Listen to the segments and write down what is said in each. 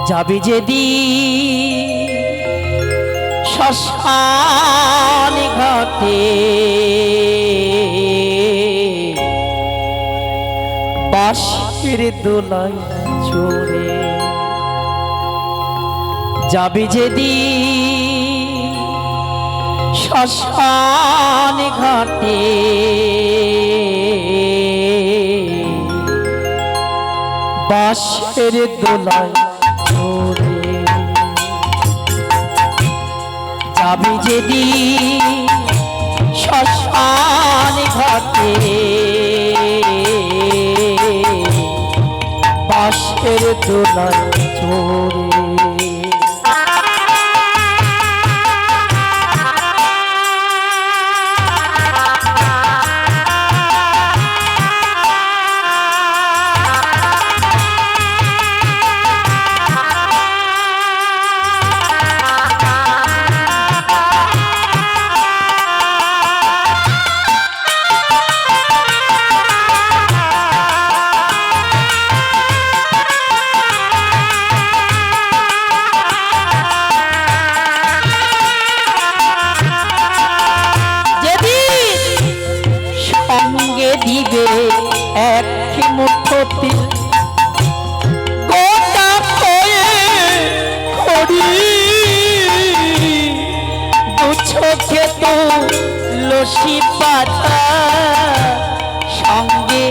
যাবি যেদি শ্মশান ঘাটে বাঁশের দোলাই চড়ে যাবি যেদি শ্মশান ঘাটে বাঁশের দোলাই চড়ে যাবি যেদি শ্মশান ঘাটে বাঁশের দোলাই চড়ে দিবে এক মুঠো তিল গোটা হয়ে খড়ি দু চোখে তো লসি পাতা সঙ্গে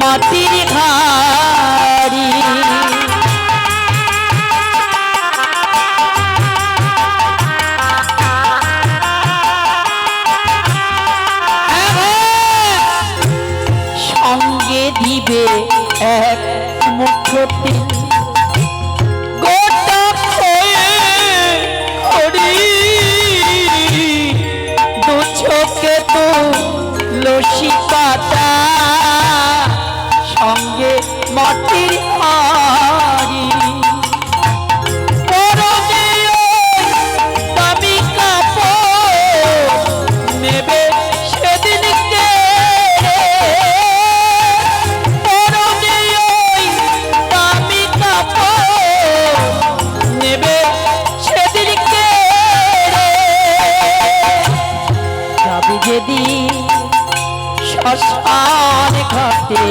মাটির ঘাড়ি দিবে এক মুঠো তিল গোটা হয়ে খড়ি দু চোখে তো লসি পাতা সঙ্গে মাটির হাড়ি দামি কাপড় নেবে সেদিন যেদি শ্মশান ঘাটে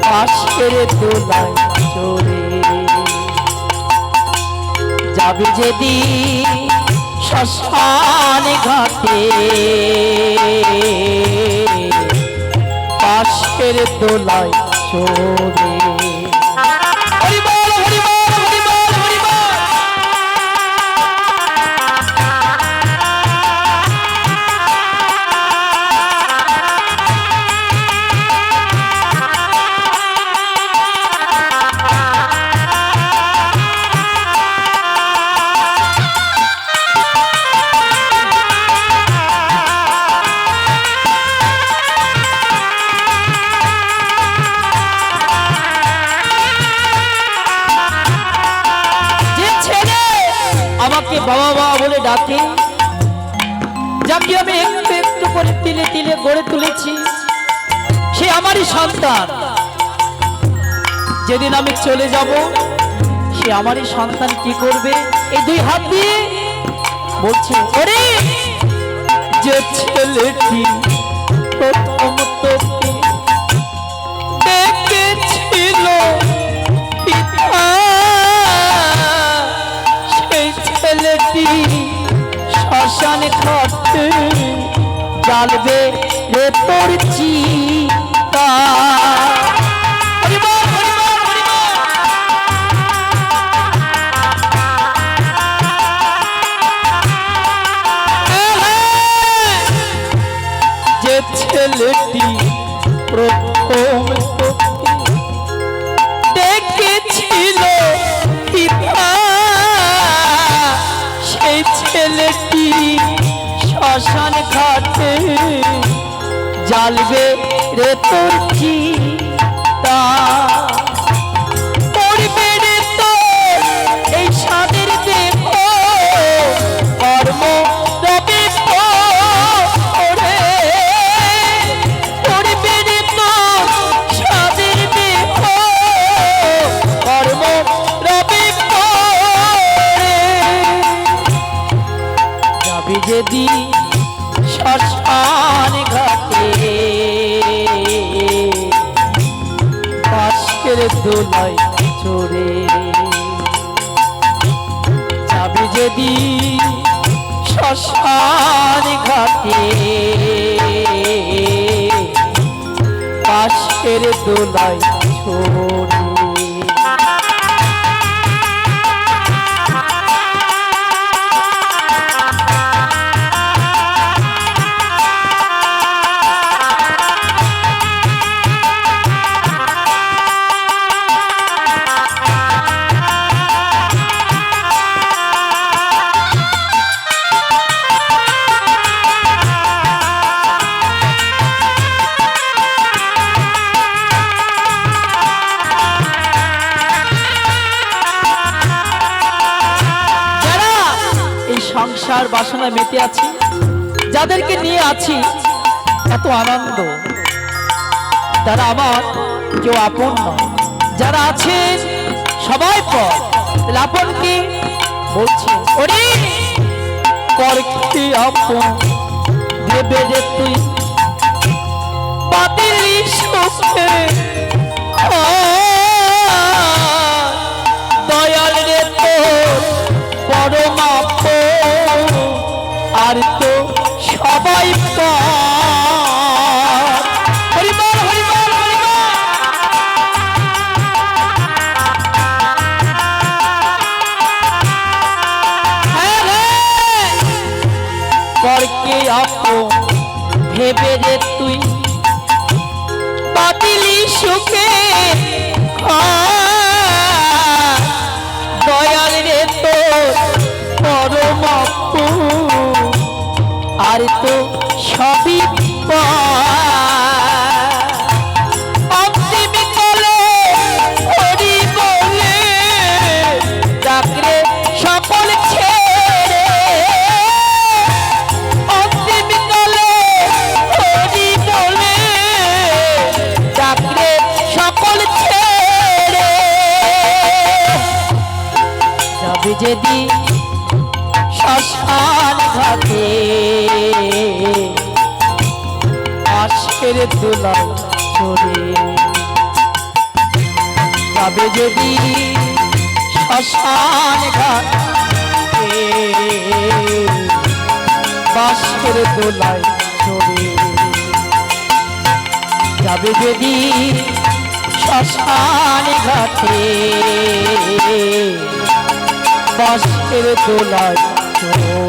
বাঁশের দোলাই চড়ে যাবি যেদি শ্মশান ঘাটে বাঁশের দোলাই চড়ে আমাকে বাবা বাবা বলে ডাকে, যাকে আমি একটু একটু করে তিলে তিলে গড়ে তুলেছি, সে আমারই সন্তান। যেদিন আমি চলে যাব সে আমারই সন্তান কি করবে? এই দুই হাত দিয়ে বলছে, ওরে যে ছেলেটি প্রথম তোকে দেখেছিল পিতা, ছেলেটি শ্মশান ঘাটে জ্বালবে রে তোর চিতা। যে ছেলেটি প্রথম দেখেছিল পিতা, সেই ছেলেটি শ্মশান ঘাটে জ্বালবে রে তোর চিতা। পড়বে রে তোর এই স্বাদের দেহ কর্ম রবে পড়ে, পড়বে রে তোর স্বাদের দেহ বাঁশের দোলায় চড়ে যাবে যদি শ্মশান ঘাটে বাঁশের দোলায় চড়ে। সংসার বাসনা মেতে আছি, যাদেরকে নিয়ে আছি এত আনন্দ, তারা আমার কেউ আপন নয়। যারা আছেন সবাই পর, আপন কি বলছে ওরে কর কি আপন ভেবে যে তুই বাতিল সুখে দয়াল রে তোর পরম আর তো সবাই হরিবল হরিবল করকে আপন ভেবে রে তুই বাতিলি সুখে দয়াল রে তোর পরম আর তো সবই অন্তিম কালে হরি বলে ডাকরে সকল ছেড়ে অন্তিম কালে হরি বলে ডাকরে সকল ছেড়ে যাবে যেদিন শ্মশান ঘাটে বাঁশের দোলায় চড়ে যাবে যদি শ্মশান ঘাটে বাঁশের দোলায় চড়ে যাবে যদি শ্মশান ঘাটে বাঁশের দোলায় চড়ে।